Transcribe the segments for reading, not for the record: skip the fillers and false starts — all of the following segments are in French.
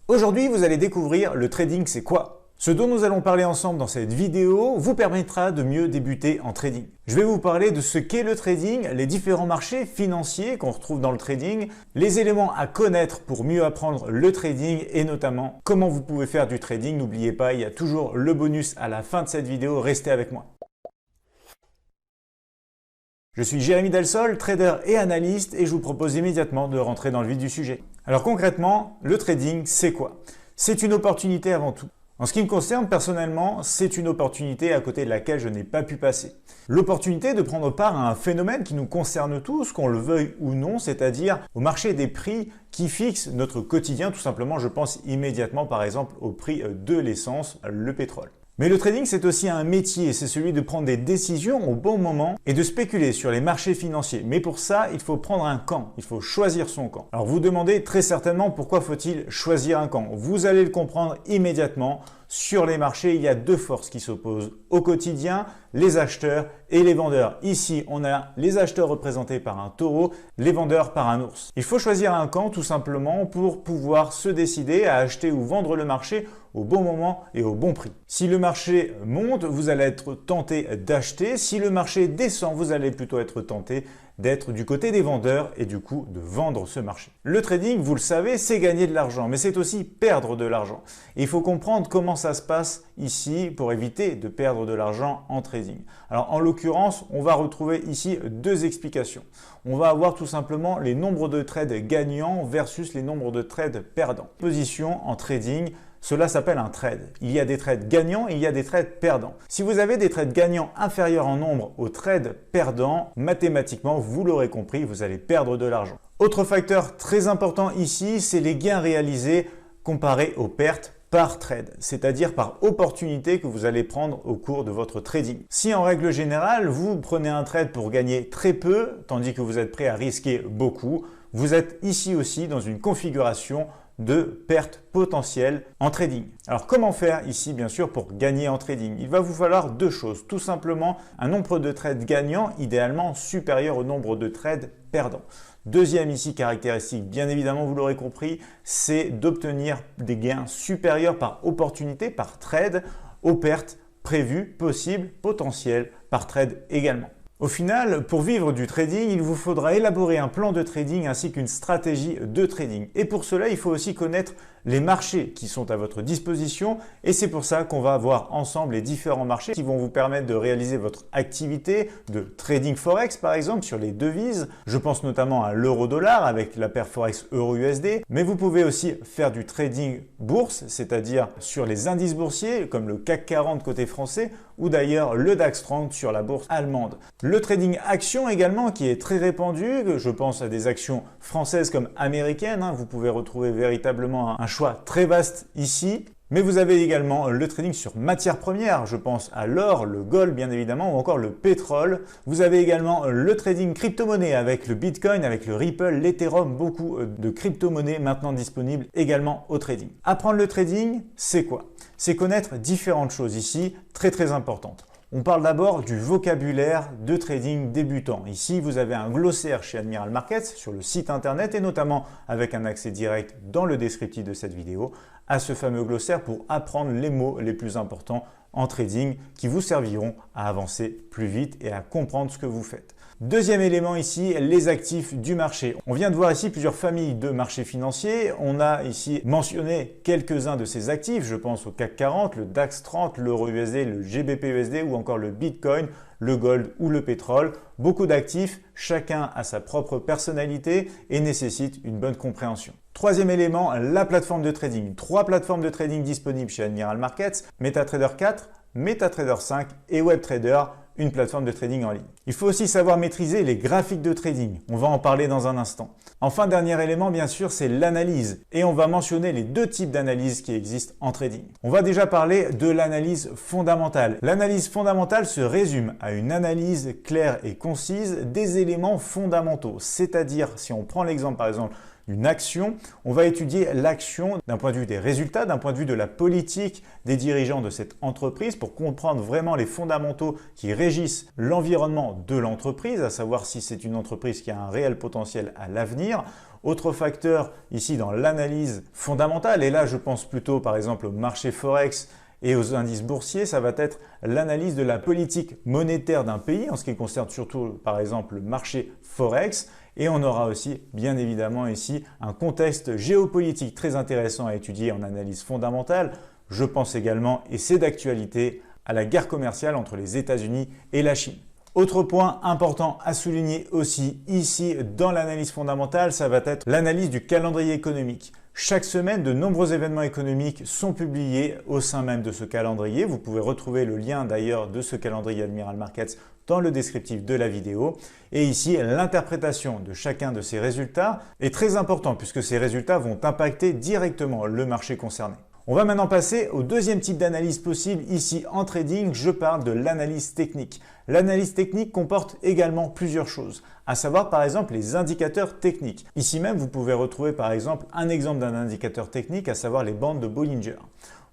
Aujourd'hui, vous allez découvrir le trading, c'est quoi? Ce dont nous allons parler ensemble dans cette vidéo vous permettra de mieux débuter en trading. Je vais vous parler de ce qu'est le trading, les différents marchés financiers qu'on retrouve dans le trading, les éléments à connaître pour mieux apprendre le trading et notamment comment vous pouvez faire du trading. N'oubliez pas, il y a toujours le bonus à la fin de cette vidéo, restez avec moi. Je suis Jérémy Delsol, trader et analyste et je vous propose immédiatement de rentrer dans le vif du sujet. Alors concrètement, le trading, c'est quoi? C'est une opportunité avant tout. En ce qui me concerne personnellement, c'est une opportunité à côté de laquelle je n'ai pas pu passer. L'opportunité de prendre part à un phénomène qui nous concerne tous, qu'on le veuille ou non, c'est-à-dire au marché des prix qui fixe notre quotidien. Tout simplement, je pense immédiatement par exemple au prix de l'essence, le pétrole. Mais le trading, c'est aussi un métier, c'est celui de prendre des décisions au bon moment et de spéculer sur les marchés financiers. Mais pour ça, il faut prendre un camp, il faut choisir son camp. Alors vous vous demandez très certainement pourquoi faut-il choisir un camp? Vous allez le comprendre immédiatement. Sur les marchés, il y a deux forces qui s'opposent au quotidien, les acheteurs et les vendeurs. Ici, on a les acheteurs représentés par un taureau, les vendeurs par un ours. Il faut choisir un camp tout simplement pour pouvoir se décider à acheter ou vendre le marché au bon moment et au bon prix. Si le marché monte, vous allez être tenté d'acheter. Si le marché descend, vous allez plutôt être tenté d'être du côté des vendeurs et du coup de vendre ce marché. Le trading, vous le savez, c'est gagner de l'argent, mais c'est aussi perdre de l'argent. Et il faut comprendre comment ça se passe ici pour éviter de perdre de l'argent en trading. Alors en l'occurrence, on va retrouver ici deux explications. On va avoir tout simplement les nombres de trades gagnants versus les nombres de trades perdants. Position en trading. Cela s'appelle un trade. Il y a des trades gagnants et il y a des trades perdants. Si vous avez des trades gagnants inférieurs en nombre aux trades perdants, mathématiquement, vous l'aurez compris, vous allez perdre de l'argent. Autre facteur très important ici, c'est les gains réalisés comparés aux pertes par trade, c'est-à-dire par opportunité que vous allez prendre au cours de votre trading. Si en règle générale, vous prenez un trade pour gagner très peu, tandis que vous êtes prêt à risquer beaucoup, vous êtes ici aussi dans une configuration de pertes potentielles en trading. Alors comment faire ici bien sûr pour gagner en trading? Il va vous falloir deux choses. Tout simplement un nombre de trades gagnants idéalement supérieur au nombre de trades perdants. Deuxième ici caractéristique, bien évidemment vous l'aurez compris, c'est d'obtenir des gains supérieurs par opportunité, par trade, aux pertes prévues, possibles, potentielles par trade également. Au final, pour vivre du trading, il vous faudra élaborer un plan de trading ainsi qu'une stratégie de trading. Et pour cela, il faut aussi connaître les marchés qui sont à votre disposition et c'est pour ça qu'on va voir ensemble les différents marchés qui vont vous permettre de réaliser votre activité de trading forex par exemple sur les devises. Je pense notamment à l'euro-dollar avec la paire forex euro-USD, mais vous pouvez aussi faire du trading bourse, c'est-à-dire sur les indices boursiers comme le CAC 40 côté français ou d'ailleurs le DAX 30 sur la bourse allemande. Le trading action également qui est très répandu, je pense à des actions françaises comme américaines, vous pouvez retrouver véritablement un choix très vaste ici. Mais vous avez également le trading sur matières premières, je pense à l'or, le gold bien évidemment ou encore le pétrole. Vous avez également le trading crypto-monnaie avec le Bitcoin, avec le Ripple, l'Ethereum, beaucoup de crypto-monnaies maintenant disponibles également au trading. Apprendre le trading, c'est quoi? C'est connaître différentes choses ici, très importantes. On parle d'abord du vocabulaire de trading débutant. Ici, vous avez un glossaire chez Admiral Markets sur le site internet et notamment avec un accès direct dans le descriptif de cette vidéo à ce fameux glossaire pour apprendre les mots les plus importants en trading qui vous serviront à avancer plus vite et à comprendre ce que vous faites. Deuxième élément ici, les actifs du marché. On vient de voir ici plusieurs familles de marchés financiers. On a ici mentionné quelques-uns de ces actifs. Je pense au CAC 40, le DAX 30, l'euro-USD, le GBP-USD ou encore le Bitcoin, le gold ou le pétrole. Beaucoup d'actifs, chacun a sa propre personnalité et nécessite une bonne compréhension. Troisième élément, la plateforme de trading. 3 plateformes de trading disponibles chez Admiral Markets, MetaTrader 4, MetaTrader 5 et WebTrader, une plateforme de trading en ligne. Il faut aussi savoir maîtriser les graphiques de trading. On va en parler dans un instant. Enfin, dernier élément, bien sûr, c'est l'analyse. Et on va mentionner les deux types d'analyse qui existent en trading. On va déjà parler de l'analyse fondamentale. L'analyse fondamentale se résume à une analyse claire et concise des éléments fondamentaux. C'est-à-dire, si on prend l'exemple par exemple une action, on va étudier l'action d'un point de vue des résultats, d'un point de vue de la politique des dirigeants de cette entreprise pour comprendre vraiment les fondamentaux qui régissent l'environnement de l'entreprise, à savoir si c'est une entreprise qui a un réel potentiel à l'avenir. Autre facteur ici dans l'analyse fondamentale, et là je pense plutôt par exemple au marché Forex et aux indices boursiers, ça va être l'analyse de la politique monétaire d'un pays, en ce qui concerne surtout par exemple le marché Forex. Et on aura aussi bien évidemment ici un contexte géopolitique très intéressant à étudier en analyse fondamentale. Je pense également, et c'est d'actualité, à la guerre commerciale entre les États-Unis et la Chine. Autre point important à souligner aussi ici dans l'analyse fondamentale, ça va être l'analyse du calendrier économique. Chaque semaine, de nombreux événements économiques sont publiés au sein même de ce calendrier. Vous pouvez retrouver le lien d'ailleurs de ce calendrier Admiral Markets dans le descriptif de la vidéo. Et ici, l'interprétation de chacun de ces résultats est très importante puisque ces résultats vont impacter directement le marché concerné. On va maintenant passer au deuxième type d'analyse possible. Ici, en trading, je parle de l'analyse technique. L'analyse technique comporte également plusieurs choses, à savoir par exemple les indicateurs techniques. Ici même, vous pouvez retrouver par exemple un exemple d'un indicateur technique, à savoir les bandes de Bollinger.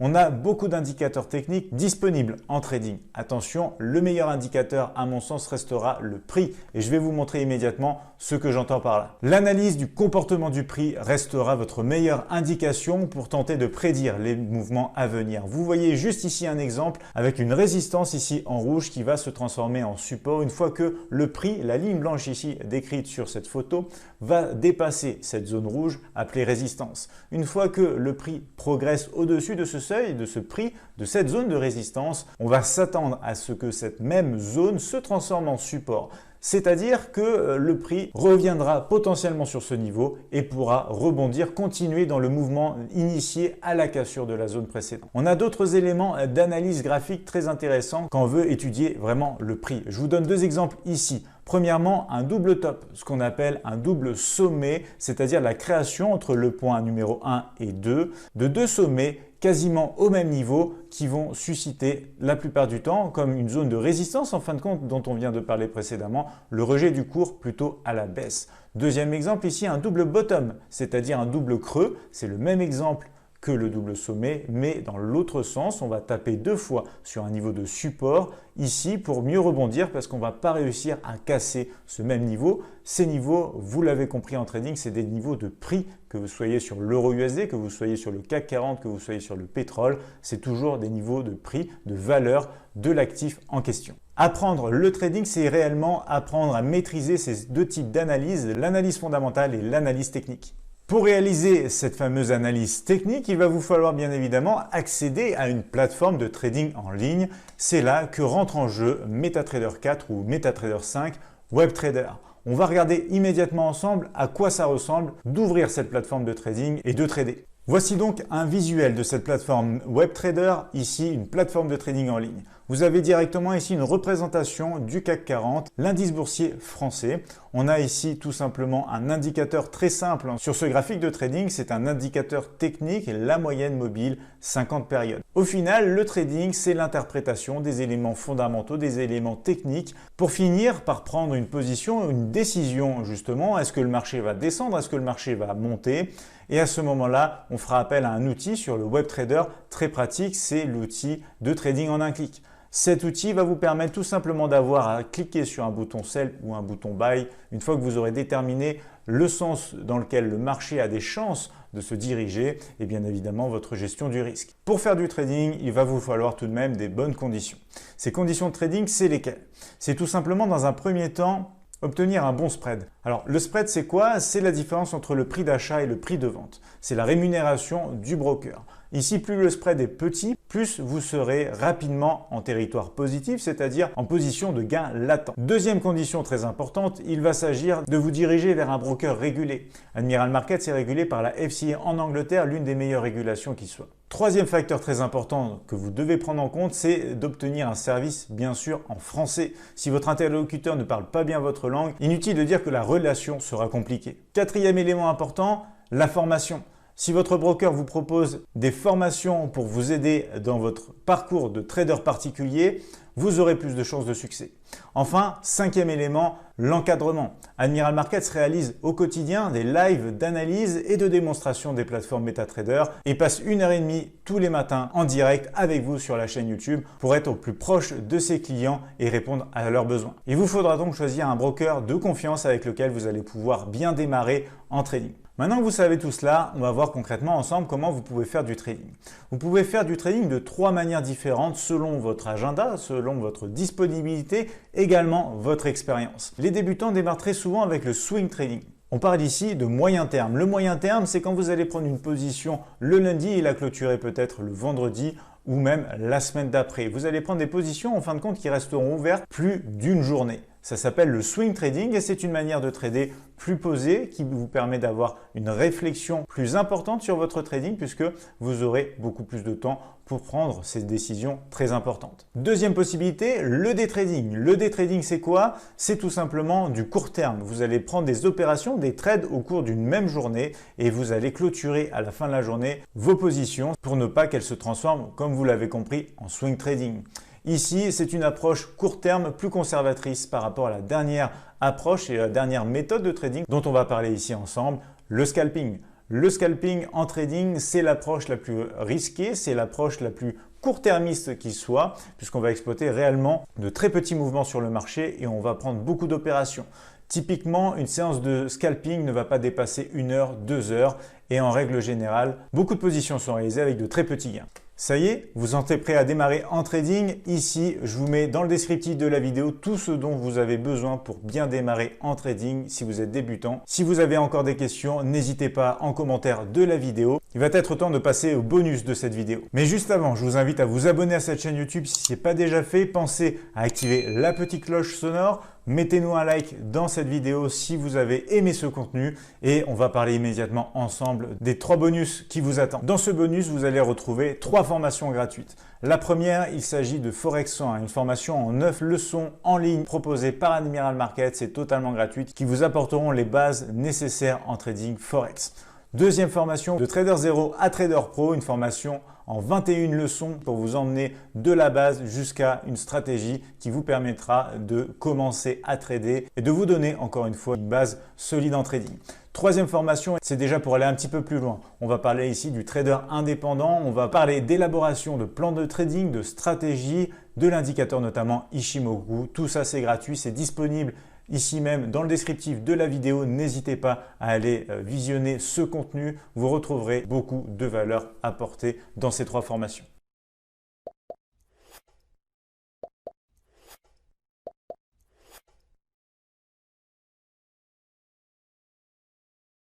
On a beaucoup d'indicateurs techniques disponibles en trading. Attention, le meilleur indicateur à mon sens restera le prix et je vais vous montrer immédiatement ce que j'entends par là. L'analyse du comportement du prix restera votre meilleure indication pour tenter de prédire les mouvements à venir. Vous voyez juste ici un exemple avec une résistance ici en rouge qui va se transformer en support une fois que le prix, la ligne blanche ici décrite sur cette photo, va dépasser cette zone rouge appelée résistance. Une fois que le prix progresse au-dessus de ce seuil, de ce prix, de cette zone de résistance, on va s'attendre à ce que cette même zone se transforme en support. C'est-à-dire que le prix reviendra potentiellement sur ce niveau et pourra rebondir, continuer dans le mouvement initié à la cassure de la zone précédente. On a d'autres éléments d'analyse graphique très intéressants quand on veut étudier vraiment le prix. Je vous donne deux exemples ici. Premièrement, un double top, ce qu'on appelle un double sommet, c'est-à-dire la création entre le point numéro 1 et 2 de deux sommets quasiment au même niveau qui vont susciter la plupart du temps comme une zone de résistance en fin de compte dont on vient de parler précédemment, le rejet du cours plutôt à la baisse. Deuxième exemple ici, un double bottom, c'est-à-dire un double creux, c'est le même exemple que le double sommet, mais dans l'autre sens, on va taper deux fois sur un niveau de support ici pour mieux rebondir parce qu'on ne va pas réussir à casser ce même niveau. Ces niveaux, vous l'avez compris en trading, c'est des niveaux de prix, que vous soyez sur l'euro USD, que vous soyez sur le CAC 40, que vous soyez sur le pétrole, c'est toujours des niveaux de prix, de valeur de l'actif en question. Apprendre le trading, c'est réellement apprendre à maîtriser ces deux types d'analyse, l'analyse fondamentale et l'analyse technique. Pour réaliser cette fameuse analyse technique, il va vous falloir bien évidemment accéder à une plateforme de trading en ligne. C'est là que rentre en jeu MetaTrader 4 ou MetaTrader 5 WebTrader. On va regarder immédiatement ensemble à quoi ça ressemble d'ouvrir cette plateforme de trading et de trader. Voici donc un visuel de cette plateforme WebTrader, ici une plateforme de trading en ligne. Vous avez directement ici une représentation du CAC 40, l'indice boursier français. On a ici tout simplement un indicateur très simple sur ce graphique de trading, c'est un indicateur technique, la moyenne mobile 50 périodes. Au final, le trading, c'est l'interprétation des éléments fondamentaux, des éléments techniques pour finir par prendre une position, une décision justement. Est-ce que le marché va descendre? Est-ce que le marché va monter? Et à ce moment-là, on fera appel à un outil sur le WebTrader très pratique, c'est l'outil de trading en un clic. Cet outil va vous permettre tout simplement d'avoir à cliquer sur un bouton Sell ou un bouton Buy une fois que vous aurez déterminé le sens dans lequel le marché a des chances de se diriger et bien évidemment votre gestion du risque. Pour faire du trading, il va vous falloir tout de même des bonnes conditions. Ces conditions de trading, c'est lesquelles? C'est tout simplement dans un premier temps obtenir un bon spread. Alors le spread c'est quoi? C'est la différence entre le prix d'achat et le prix de vente. C'est la rémunération du broker. Ici, plus le spread est petit, plus vous serez rapidement en territoire positif, c'est-à-dire en position de gain latent. Deuxième condition très importante, il va s'agir de vous diriger vers un broker régulé. Admiral Markets est régulé par la FCA en Angleterre, l'une des meilleures régulations qui soit. Troisième facteur très important que vous devez prendre en compte, c'est d'obtenir un service bien sûr en français. Si votre interlocuteur ne parle pas bien votre langue, inutile de dire que la relation sera compliquée. Quatrième élément important, la formation. Si votre broker vous propose des formations pour vous aider dans votre parcours de trader particulier, vous aurez plus de chances de succès. Enfin, cinquième élément, l'encadrement. Admiral Markets réalise au quotidien des lives d'analyse et de démonstration des plateformes MetaTrader et passe 1h30 tous les matins en direct avec vous sur la chaîne YouTube pour être au plus proche de ses clients et répondre à leurs besoins. Il vous faudra donc choisir un broker de confiance avec lequel vous allez pouvoir bien démarrer en trading. Maintenant que vous savez tout cela, on va voir concrètement ensemble comment vous pouvez faire du trading. Vous pouvez faire du trading de 3 manières différentes selon votre agenda, selon votre disponibilité, également votre expérience. Les débutants démarrent très souvent avec le swing trading. On parle ici de moyen terme. Le moyen terme, c'est quand vous allez prendre une position le lundi et la clôturer peut-être le vendredi ou même la semaine d'après. Vous allez prendre des positions en fin de compte qui resteront ouvertes plus d'une journée. Ça s'appelle le swing trading et c'est une manière de trader plus posée qui vous permet d'avoir une réflexion plus importante sur votre trading puisque vous aurez beaucoup plus de temps pour prendre ces décisions très importantes. Deuxième possibilité, le day trading. Le day trading, c'est quoi? C'est tout simplement du court terme. Vous allez prendre des opérations, des trades au cours d'une même journée et vous allez clôturer à la fin de la journée vos positions pour ne pas qu'elles se transforment, comme vous l'avez compris, en swing trading. Ici, c'est une approche court terme plus conservatrice par rapport à la dernière approche et la dernière méthode de trading dont on va parler ici ensemble, le scalping. Le scalping en trading, c'est l'approche la plus risquée, c'est l'approche la plus court-termiste qui soit, puisqu'on va exploiter réellement de très petits mouvements sur le marché et on va prendre beaucoup d'opérations. Typiquement, une séance de scalping ne va pas dépasser 1 heure, 2 heures et en règle générale, beaucoup de positions sont réalisées avec de très petits gains. Ça y est, vous sentez prêt à démarrer en trading? Ici, je vous mets dans le descriptif de la vidéo tout ce dont vous avez besoin pour bien démarrer en trading si vous êtes débutant. Si vous avez encore des questions, n'hésitez pas en commentaire de la vidéo. Il va être temps de passer au bonus de cette vidéo. Mais juste avant, je vous invite à vous abonner à cette chaîne YouTube si ce n'est pas déjà fait. Pensez à activer la petite cloche sonore. Mettez-nous un like dans cette vidéo si vous avez aimé ce contenu et on va parler immédiatement ensemble des 3 bonus qui vous attendent. Dans ce bonus, vous allez retrouver 3 formations gratuites. La première, il s'agit de Forex 101, une formation en 9 leçons en ligne proposée par Admiral Markets, c'est totalement gratuite, qui vous apporteront les bases nécessaires en trading Forex. Deuxième formation, de Trader 0 à Trader Pro, une formation en 21 leçons pour vous emmener de la base jusqu'à une stratégie qui vous permettra de commencer à trader et de vous donner encore une fois une base solide en trading. Troisième formation, c'est déjà pour aller un petit peu plus loin. On va parler ici du trader indépendant, on va parler d'élaboration de plans de trading, de stratégie, de l'indicateur notamment Ishimoku. Tout ça c'est gratuit, c'est disponible ici même dans le descriptif de la vidéo. N'hésitez pas à aller visionner ce contenu. Vous retrouverez beaucoup de valeur apportée dans ces 3 formations.